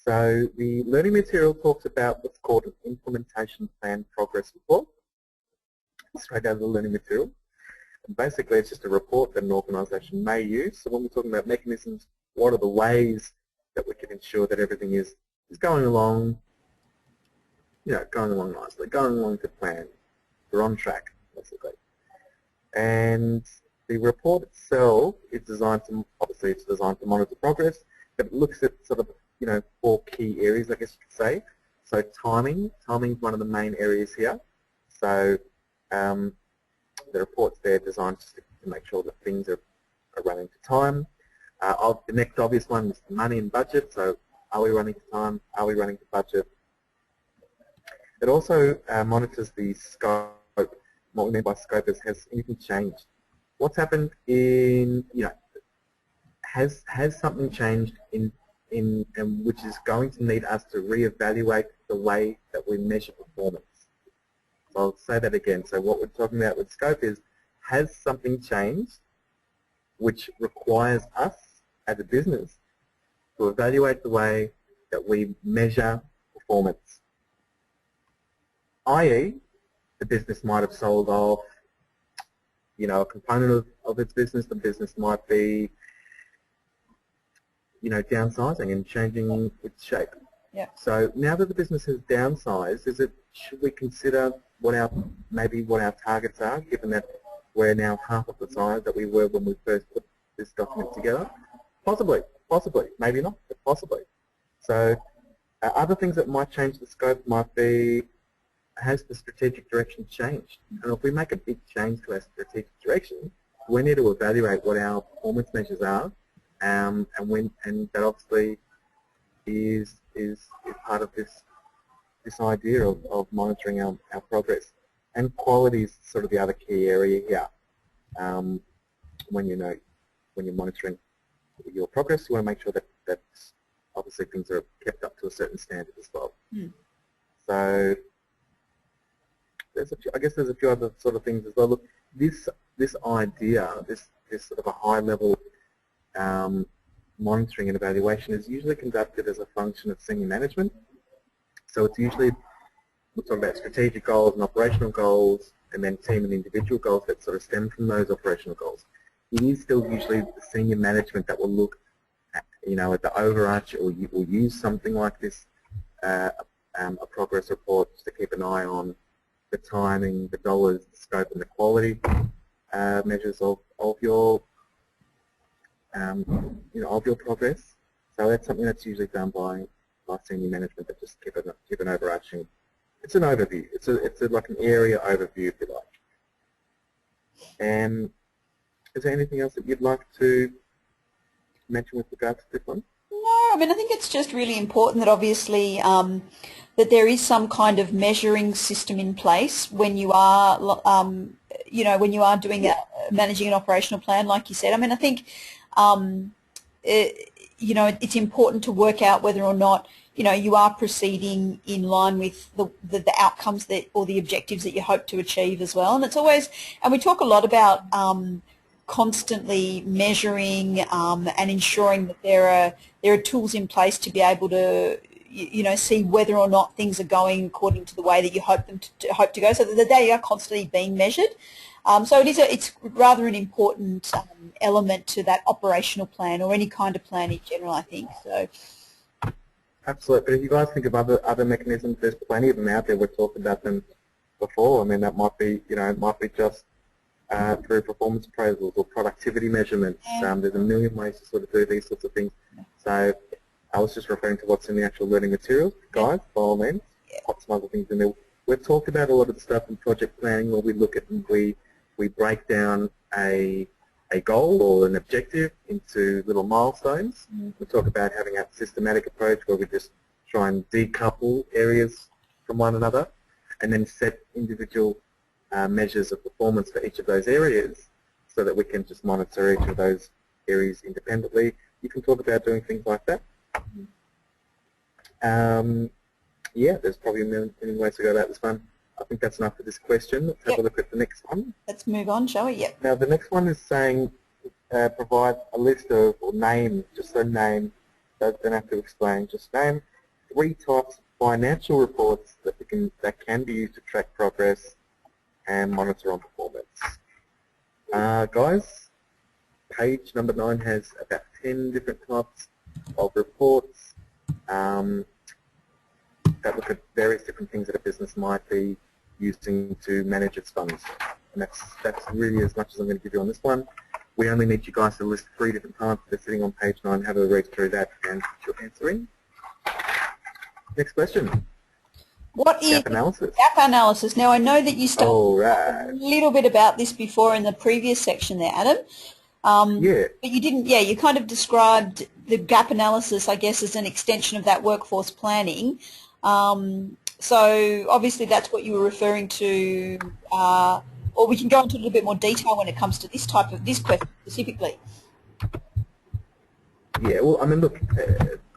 Speaker 1: So the learning material talks about what's called an implementation plan progress report. Straight out of the learning material. And basically it's just a report that an organisation may use. So when we're talking about mechanisms, what are the ways that we can ensure that everything is going along, going along nicely, going along to plan. We're on track, basically. And the report itself is designed to, obviously it's designed to monitor progress, but it looks at sort of four key areas, I guess you could say. So timing is one of the main areas here. So the reports there are designed to make sure that things are running to time. The next obvious one is money and budget. So are we running to time? Are we running to budget? It also monitors the scope. What we mean by scope is, has anything changed? What's happened in, has something changed in which is going to need us to reevaluate the way that we measure performance. So I'll say that again. So what we're talking about with scope is, has something changed which requires us as a business to evaluate the way that we measure performance? I.e., the business might have sold off, a component of its business. The business might be, downsizing and changing its shape.
Speaker 2: Yeah.
Speaker 1: So now that the business has downsized, should we consider what our targets are, given that we're now half of the size that we were when we first put this document together? Possibly, maybe not, but possibly. So other things that might change the scope might be, has the strategic direction changed? And if we make a big change to our strategic direction, we need to evaluate what our performance measures are, and that obviously is part of this idea of monitoring our progress. And quality is sort of the other key area here. When you're monitoring your progress, you want to make sure that obviously things are kept up to a certain standard as well. So I guess there's a few other sort of things as well. Look, this idea, this sort of a high level monitoring and evaluation is usually conducted as a function of senior management. So it's usually, we're talking about strategic goals and operational goals, and then team and individual goals that sort of stem from those operational goals. It is still usually the senior management that will look at, at the overarch, or you will use something like this, a progress report, just to keep an eye on the timing, the dollars, the scope, and the quality measures of your of your progress. So that's something that's usually done by senior management, that just keep an overarching. It's an overview. It's like an area overview, if you like. And is there anything else that you'd like to mention with regards to this one?
Speaker 2: No, I mean, I think it's just really important that obviously that there is some kind of measuring system in place when you are, when you are doing managing an operational plan, like you said. I mean, I think, it's important to work out whether or not, you are proceeding in line with the outcomes or the objectives that you hope to achieve as well. And it's always, and we talk a lot about constantly measuring and ensuring that there are tools in place to be able to see whether or not things are going according to the way that you hope to go, so that they are constantly being measured. So it's rather an important element to that operational plan, or any kind of plan in general, I think. So.
Speaker 1: Absolutely. But if you guys think of other mechanisms, there's plenty of them out there. We've talked about them before. I mean, that might be, it might be just through performance appraisals or productivity measurements. There's a million ways to sort of do these sorts of things. So I was just referring to what's in the actual learning materials, guys, by all means. Put some other things in there. We've talked about a lot of the stuff in project planning where we look at and we break down a goal or an objective into little milestones. We talk about having a systematic approach where we just try and decouple areas from one another, and then set individual measures of performance for each of those areas, so that we can just monitor each of those areas independently. You can talk about doing things like that. Yeah, there's probably a million ways to go about this one. I think that's enough for this question. Let's have a look at the next one.
Speaker 2: Let's move on, shall we? Yep.
Speaker 1: Now, the next one is saying provide a list of, or name, just a name, don't have to explain, just name 3 types of financial reports that can be used to track progress and monitor on performance. Guys, page number 9 has about 10 different types of reports that look at various different things that a business might be using to manage its funds. And that's really as much as I'm going to give you on this one. We only need you guys to list 3 different types. They're sitting on page 9. Have a read through that and put your answer in. Next question.
Speaker 2: What is
Speaker 1: Gap analysis.
Speaker 2: gap analysis? Now, I know that you started
Speaker 1: All
Speaker 2: a
Speaker 1: right.
Speaker 2: little bit about this before in the previous section there, Adam.
Speaker 1: Yeah.
Speaker 2: But you didn't, yeah, you kind of described the gap analysis, I guess, as an extension of that workforce planning. So obviously that's what you were referring to, or we can go into a little bit more detail when it comes to this question specifically.
Speaker 1: Yeah, well, I mean, look,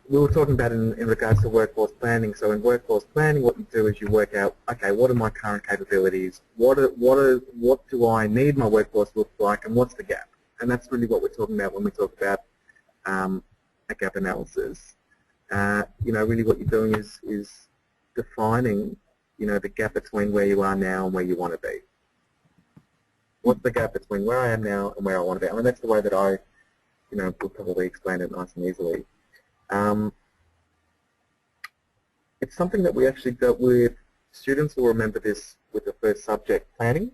Speaker 1: we were talking about in regards to workforce planning. So in workforce planning, what you do is you work out, okay, what are my current capabilities? What do I need my workforce to look like, and what's the gap? And that's really what we're talking about when we talk about a gap analysis. You know, really what you're doing is defining, you know, the gap between where you are now and where you want to be. What's the gap between where I am now and where I want to be? I mean, that's the way that I, you know, would probably explain it nice and easily. It's something that we actually dealt with. Students will remember this with the first subject, planning.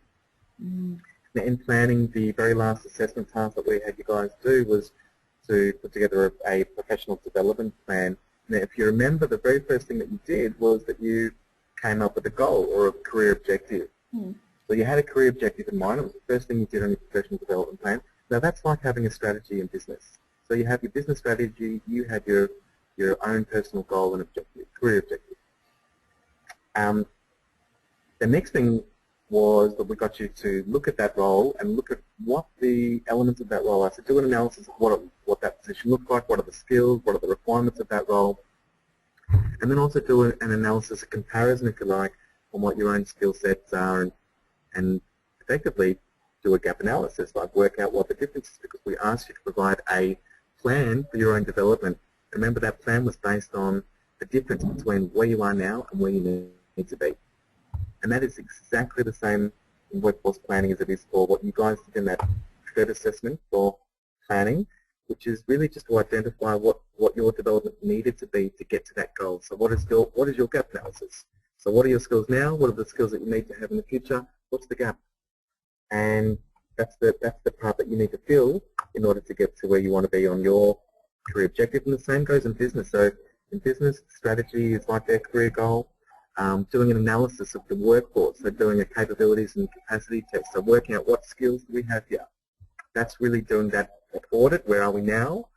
Speaker 1: Now, in planning, the very last assessment task that we had you guys do was to put together a professional development plan. Now, if you remember, the very first thing that you did was that you came up with a goal or a career objective. So you had a career objective in mind. It was the first thing you did on your professional development plan. Now, that's like having a strategy in business. So you have your business strategy, you had your own personal goal and objective, career objective. The next thing was that we got you to look at that role and look at what the elements of that role are. So do an analysis of what that position looks like, what are the skills, what are the requirements of that role, and then also do an analysis, a comparison, if you like, on what your own skill sets are, and effectively do a gap analysis, like work out what the difference is, because we asked you to provide a plan for your own development. Remember, that plan was based on the difference between where you are now and where you need to be. And that is exactly the same in workforce planning as it is for what you guys did in that third assessment for planning, which is really just to identify what your development needed to be to get to that goal. So what is your gap analysis? So what are your skills now? What are the skills that you need to have in the future? What's the gap? And that's the part that you need to fill in order to get to where you want to be on your career objective. And the same goes in business. So in business, strategy is like their career goal. Doing an analysis of the workforce, so doing a capabilities and capacity test, so working out what skills do we have here. That's really doing that audit, where are we now?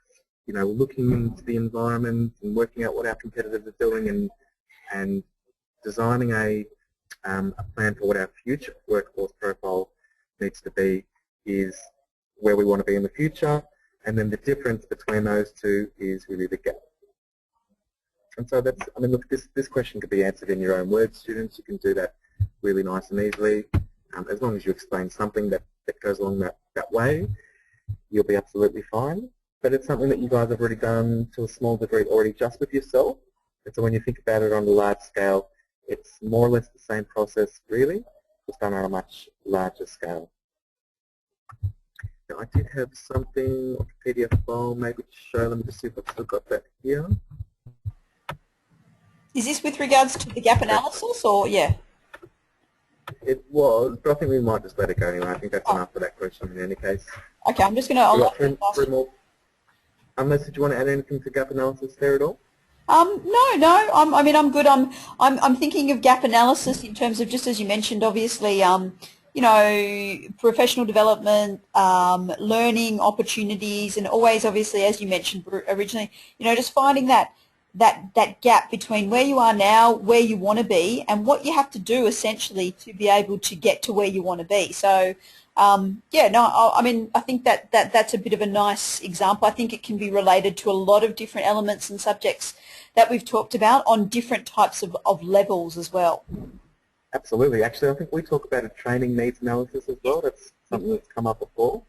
Speaker 1: You know, looking into the environment and working out what our competitors are doing, and designing a plan for what our future workforce profile needs to be, is where we want to be in the future, and then the difference between those two is really the gap. And so that's, I mean, look, this question could be answered in your own words, students. You can do that really nice and easily. As long as you explain something that goes along that way, you'll be absolutely fine. But it's something that you guys have already done to a small degree already just with yourself. And so when you think about it on a large scale, it's more or less the same process, really, just done on a much larger scale. Now, I did have something, like a PDF file, maybe to show. Let me just see if I've still got that here.
Speaker 2: Is this with regards to the gap analysis, or yeah?
Speaker 1: It was, but I think we might just let it go anyway. I think that's enough for that question in any case.
Speaker 2: Okay, I'm just going to...
Speaker 1: Unless, did you want to add anything to gap analysis there at all?
Speaker 2: No. I mean, I'm good. I'm thinking of gap analysis in terms of, just as you mentioned, obviously, you know, professional development, learning opportunities, and always, obviously, as you mentioned originally, you know, just finding that gap between where you are now, where you want to be, and what you have to do essentially to be able to get to where you want to be. So, yeah, no, I mean, I think that's a bit of a nice example. I think it can be related to a lot of different elements and subjects that we've talked about on different types of levels as well.
Speaker 1: Absolutely. Actually, I think we talk about a training needs analysis as well. That's something that's come up before.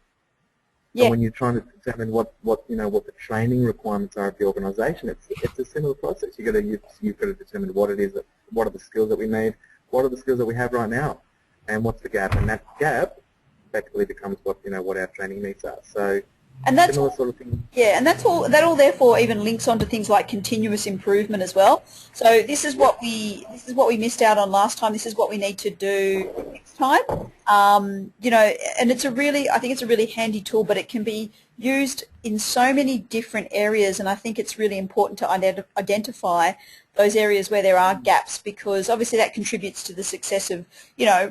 Speaker 1: Yeah. And when you're trying to determine what the training requirements are of the organisation, it's a similar process. You've got to determine what it is, what are the skills that we need, what are the skills that we have right now, and what's the gap. And that gap effectively becomes what our training needs are. So,
Speaker 2: and that's
Speaker 1: similar sort of thing.
Speaker 2: Yeah, and that all therefore even links onto things like continuous improvement as well. So this is what we missed out on last time. This is what we need to do next time. You know, and I think it's a really handy tool, but it can be used in so many different areas, and I think it's really important to identify those areas where there are gaps, because obviously that contributes to the success of,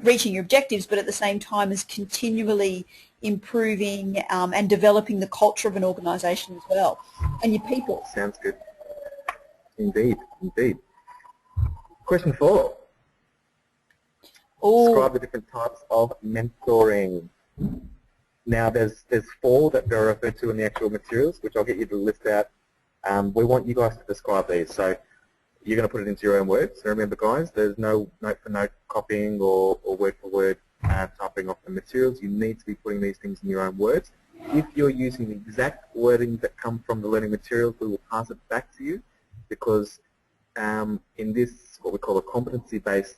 Speaker 2: reaching your objectives, but at the same time is continually improving and developing the culture of an organisation as well, and your people.
Speaker 1: Sounds good. Indeed, indeed. Question 4.
Speaker 2: Ooh.
Speaker 1: Describe the different types of mentoring. Now, there's 4 that are referred to in the actual materials, which I'll get you to list out. We want you guys to describe these. So you're going to put it into your own words. So remember, guys, there's no note-for-note copying or word-for-word typing off the materials. You need to be putting these things in your own words. If you're using the exact wording that come from the learning materials, we will pass it back to you, because in this, what we call a competency-based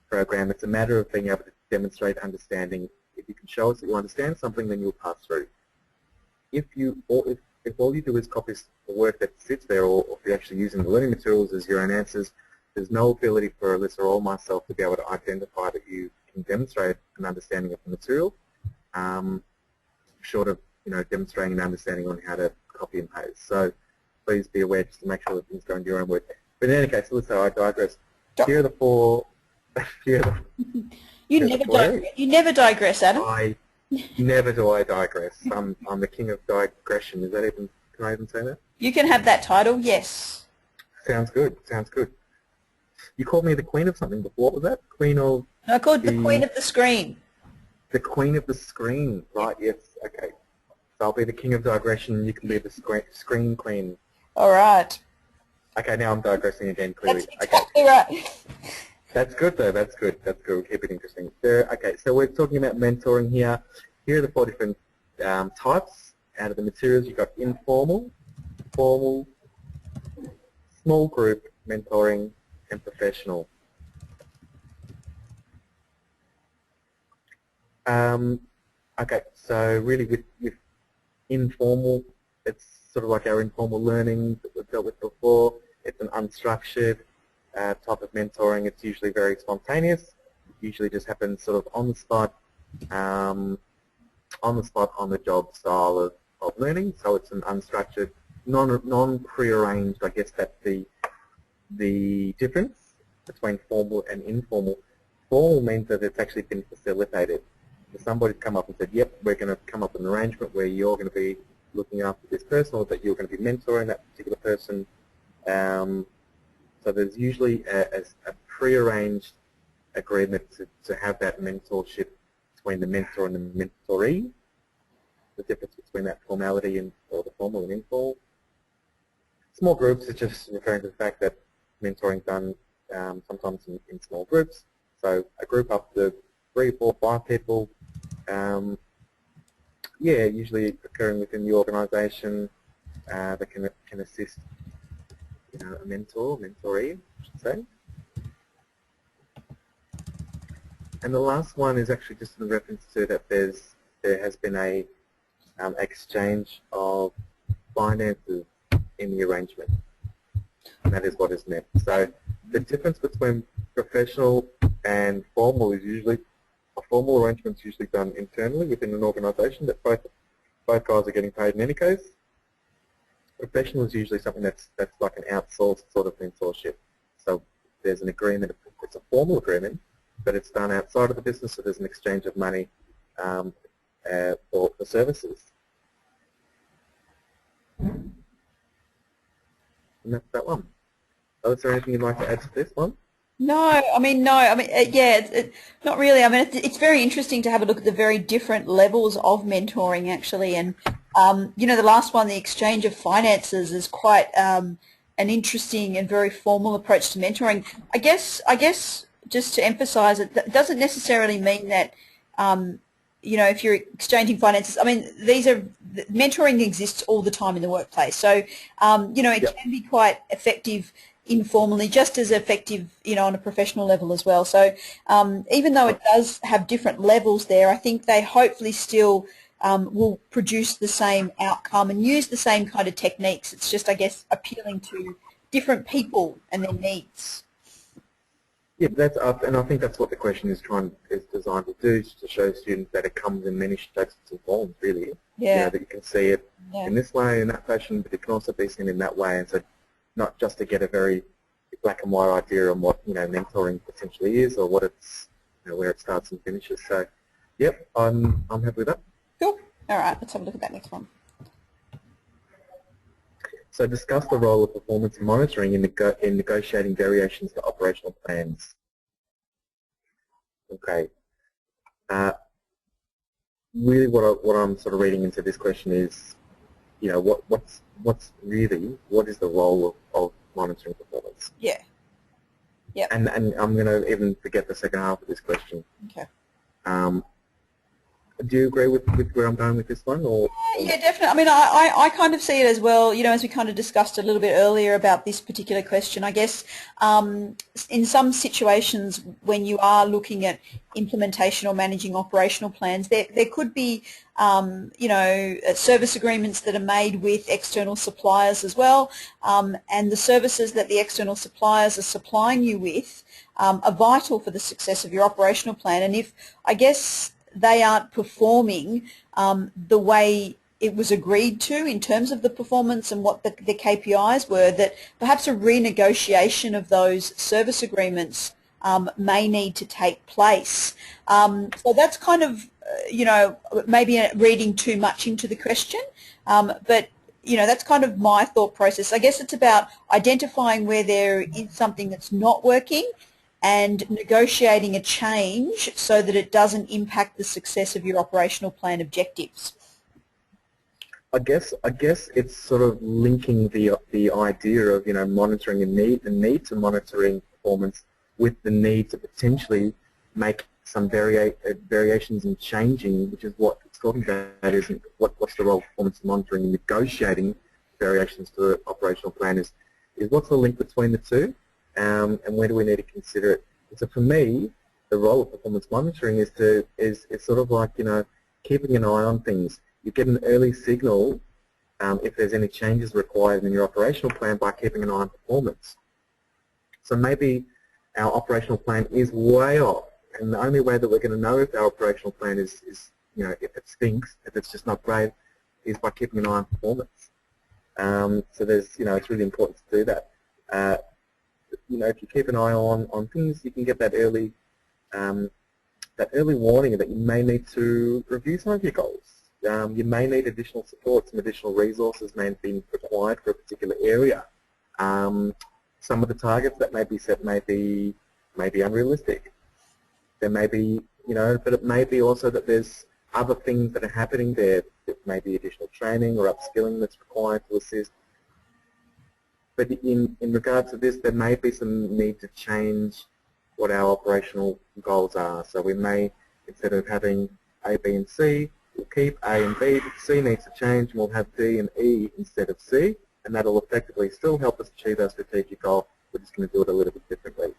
Speaker 1: program, it's a matter of being able to demonstrate understanding. If you can show us that you understand something, then you'll pass through. If all you do is copy the work that sits there, or if you're actually using the learning materials as your own answers, there's no ability for Alyssa or myself to be able to identify that you can demonstrate an understanding of the material, short of demonstrating an understanding on how to copy and paste. So please be aware, just to make sure that things go into your own words. But in any case, Alyssa, I digress. Here are the 4.
Speaker 2: You never digress, Adam.
Speaker 1: Never do I digress. I'm the king of digression. Can I even say that?
Speaker 2: You can have that title, yes.
Speaker 1: Sounds good. Sounds good. You called me the queen of something before. What was that? Queen of...
Speaker 2: No, I called the queen of the screen.
Speaker 1: The queen of the screen. Right, yes. Okay. So I'll be the king of digression. You can be the screen queen.
Speaker 2: All right.
Speaker 1: Okay, now I'm digressing again, clearly.
Speaker 2: That's exactly right.
Speaker 1: That's good, though. That's good. That's good. We'll keep it interesting. Okay, so we're talking about mentoring here. Here are the 4 different types out of the materials. You've got informal, formal, small group mentoring, and professional. Okay, so really with informal, it's sort of like our informal learning that we've dealt with before. It's an unstructured type of mentoring. It's usually very spontaneous. It usually just happens sort of on the spot, on the job style of learning. So it's an unstructured, non-prearranged. I guess that's the difference between formal and informal. Formal means that it's actually been facilitated. So somebody's come up and said, yep, we're going to come up with an arrangement where you're going to be looking after this person, or that you're going to be mentoring that particular person. So there's usually a prearranged agreement to have that mentorship between the mentor and the mentoree. The difference between that formality or the formal and informal. Small groups is just referring to the fact that mentoring is done sometimes in small groups. So a group up to 3, 4, 5 people. Yeah, usually occurring within the organisation that can assist a mentor, mentoree, I should say. And the last one is actually just in reference to that there has been a exchange of finances in the arrangement. And that is what is meant. So the difference between professional and formal is usually, a formal arrangement is usually done internally within an organisation that both guys are getting paid in any case. Professional is usually something that's like an outsourced sort of mentorship. So there's an agreement, it's a formal agreement, but it's done outside of the business, so there's an exchange of money for services. And that's that one. Oh, is there anything you'd like to add to this one?
Speaker 2: No, yeah, not really. I mean, it's very interesting to have a look at the very different levels of mentoring, actually. And, the last one, the exchange of finances, is quite an interesting and very formal approach to mentoring. I guess, just to emphasize it, that doesn't necessarily mean that, if you're exchanging finances, I mean, mentoring exists all the time in the workplace. So, it can be quite effective informally, just as effective, on a professional level as well. So even though it does have different levels there, I think they hopefully still will produce the same outcome and use the same kind of techniques. It's just, I guess, appealing to different people and their needs.
Speaker 1: Yeah, and I think that's what the question is designed to do, is to show students that it comes in many shapes and forms, really.
Speaker 2: Yeah.
Speaker 1: That you can see it in this way, in that fashion, but it can also be seen in that way. And so not just to get a very black and white idea on what mentoring potentially is, or what it's where it starts and finishes. So, yep, I'm happy with that.
Speaker 2: Cool. All right, let's have a look at that next one.
Speaker 1: So discuss the role of performance monitoring in negotiating variations to operational plans. Okay. Really, what I'm sort of reading into this question is, what is the role of monitoring performance?
Speaker 2: Yeah. Yeah.
Speaker 1: And I'm going to even forget the second half of this question.
Speaker 2: Okay.
Speaker 1: Do you agree with where I'm going with this one, or?
Speaker 2: Yeah, definitely. I mean, I kind of see it as well, as we kind of discussed a little bit earlier about this particular question. I guess in some situations when you are looking at implementation or managing operational plans, there could be, service agreements that are made with external suppliers as well, and the services that the external suppliers are supplying you with are vital for the success of your operational plan. And if, I guess, they aren't performing the way it was agreed to in terms of the performance and what the KPIs were, that perhaps a renegotiation of those service agreements may need to take place. So that's kind of, maybe reading too much into the question, but that's kind of my thought process. I guess it's about identifying where there is something that's not working and negotiating a change so that it doesn't impact the success of your operational plan objectives.
Speaker 1: I guess it's sort of linking the idea of monitoring the need to monitoring performance with the need to potentially make some variations and changing, which is what it's talking about. Isn't what's the role of performance monitoring and negotiating variations to the operational plan is what's the link between the two? And where do we need to consider it? So for me, the role of performance monitoring is sort of like keeping an eye on things. You get an early signal if there's any changes required in your operational plan by keeping an eye on performance. So maybe our operational plan is way off, and the only way that we're going to know if our operational plan is if it stinks, if it's just not great, is by keeping an eye on performance. So there's it's really important to do that. If you keep an eye on things, you can get that early warning that you may need to review some of your goals. You may need additional support, some additional resources may be required for a particular area. Some of the targets that may be set may be unrealistic. There may be, but it may be also that there's other things that are happening there. There may be additional training or upskilling that's required to assist. But in regard to this, there may be some need to change what our operational goals are. So we may, instead of having A, B, and C, we'll keep A and B, but C needs to change, and we'll have D and E instead of C, and that'll effectively still help us achieve our strategic goal. We're just going to do it a little bit differently.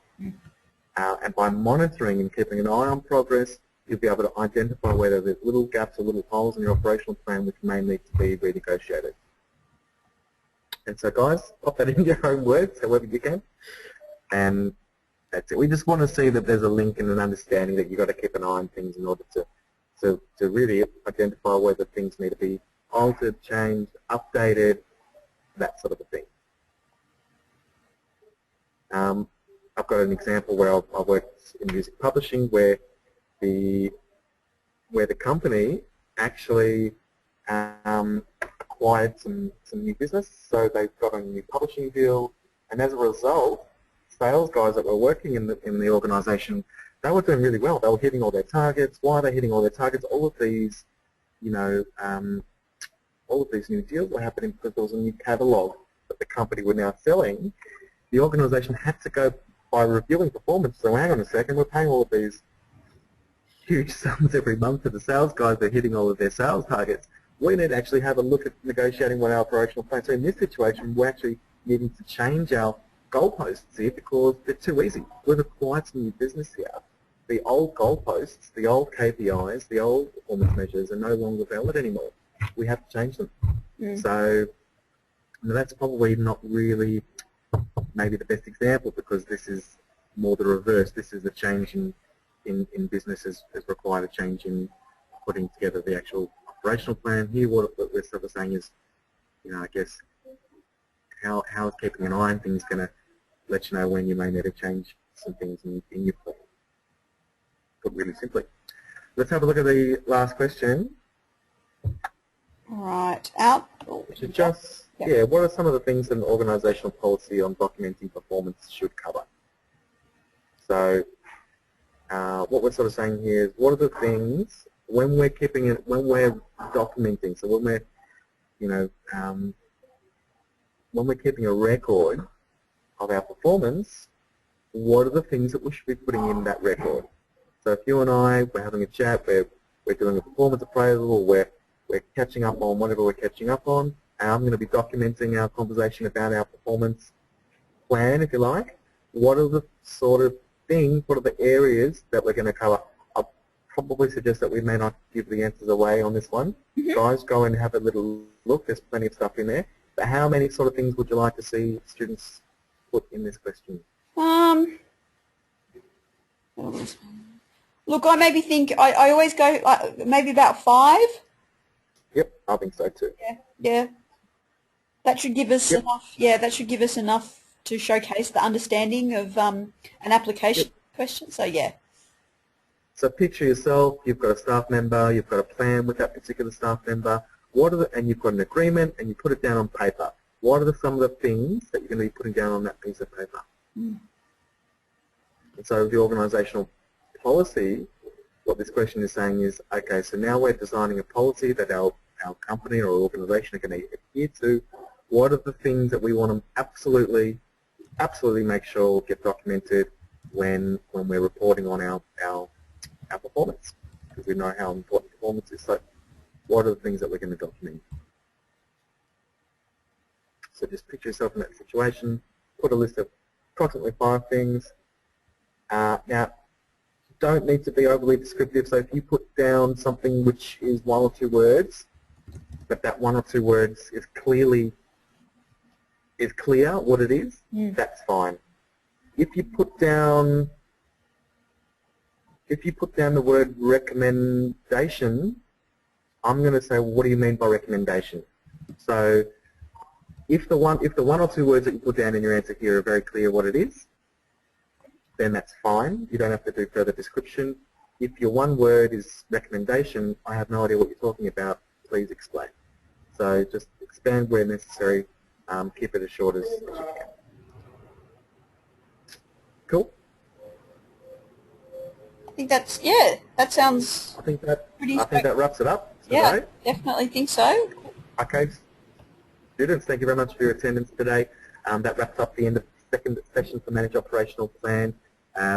Speaker 1: And by monitoring and keeping an eye on progress, you'll be able to identify whether there's little gaps or little holes in your operational plan which may need to be renegotiated. And so guys, pop that in your own words, however you can. And that's it. We just want to see that there's a link and an understanding that you've got to keep an eye on things in order to really identify whether things need to be altered, changed, updated, that sort of a thing. I've got an example where I've worked in music publishing where the company actually acquired some new business, so they've got a new publishing deal, and as a result, sales guys that were working in the organisation, they were doing really well. They were hitting all their targets. Why are they hitting all their targets? All of these, all of these new deals were happening because there was a new catalogue that the company were now selling. The organisation had to go by reviewing performance. So hang on a second, we're paying all of these huge sums every month to the sales guys. They're hitting all of their sales targets. We need to actually have a look at negotiating what our operational plan. So in this situation, we're actually needing to change our goalposts here because they're too easy. We've acquired some new business here. The old goalposts, the old KPIs, the old performance measures are no longer valid anymore. We have to change them. So that's probably not really maybe the best example because this is more the reverse. This is a change in business has required a change in putting together the actual operational plan. Here what we're sort of saying is, I guess, how is keeping an eye on things going to let you know when you may need to change some things in your plan. Put really simply. Let's have a look at the last question.
Speaker 2: All right. Out.
Speaker 1: Which is just, yeah, what are some of the things that an organisational policy on documenting performance should cover? So what we're sort of saying here is, what are the things when we're keeping it, when we're documenting, so when we're, you know, when we're keeping a record of our performance, what are the things that we should be putting in that record? So if you and I, we're having a chat, we're doing a performance appraisal, we're catching up on whatever we're catching up on, and I'm going to be documenting our conversation about our performance plan, if you like. What are the sort of things, what are the areas that we're going to cover? I'll probably suggest that we may not give the answers away on this one. Guys, go and have a little look. There's plenty of stuff in there. But how many sort of things would you like to see students put in this question?
Speaker 2: Look, I maybe think, I always go like maybe about 5.
Speaker 1: Yep, I think so too.
Speaker 2: Yeah. That should give us enough. Yeah, that should give us enough to showcase the understanding of an application question. So yeah.
Speaker 1: So picture yourself. You've got a staff member. You've got a plan with that particular staff member. What are the, and you've got an agreement, and you put it down on paper. What are some of the things that you're going to be putting down on that piece of paper? And so the organisational policy, what this question is saying is, okay, so now we're designing a policy that our company or organisation are going to adhere to. What are the things that we want to absolutely make sure get documented when we're reporting on our performance? Because we know how important performance is. So what are the things that we're going to document? So just picture yourself in that situation. Put a list of approximately 5 things. Now, don't need to be overly descriptive, so if you put down something which is 1 or 2 words, but that 1 or 2 words is clear what it is, that's fine. If you put down the word recommendation, I'm going to say, what do you mean by recommendation? So if the 1 or 2 words that you put down in your answer here are very clear what it is, then that's fine. You don't have to do further description. If your 1 word is recommendation, I have no idea what you're talking about, please explain. So just expand where necessary, keep it as short as you can. Cool?
Speaker 2: I think that's, yeah, that sounds
Speaker 1: I think that
Speaker 2: that
Speaker 1: wraps it up today.
Speaker 2: Yeah, definitely think so.
Speaker 1: Okay, students, thank you very much for your attendance today. That wraps up the end of the second session for Manage Operational Plan.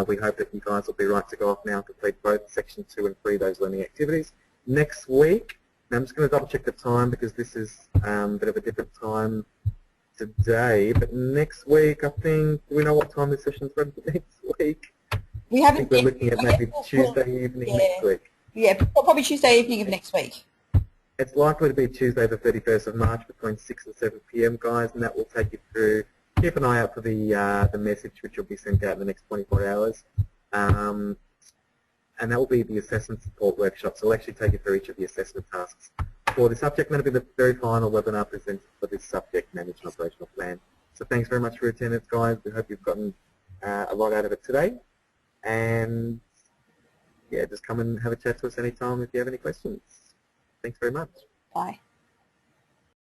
Speaker 1: We hope that you guys will be right to go off now and complete both Section 2 and 3 of those learning activities. Next week, now I'm just going to double check the time because this is a bit of a different time today, but next week I think, do we know what time this session's running next week?
Speaker 2: We haven't.
Speaker 1: I think we're looking at maybe Tuesday evening next week.
Speaker 2: Yeah, probably Tuesday evening of next week.
Speaker 1: It's likely to be Tuesday the 31st of March between 6 and 7 p.m. guys, and that will take you through. Keep an eye out for the message which will be sent out in the next 24 hours. And that will be the assessment support workshop. So we'll actually take you through each of the assessment tasks for the subject. That'll be the very final webinar presented for this subject, Manage an Operational Plan. So thanks very much for your attendance, guys. We hope you've gotten a lot out of it today. And yeah, just come and have a chat to us anytime if you have any questions. Thanks very much.
Speaker 2: Bye.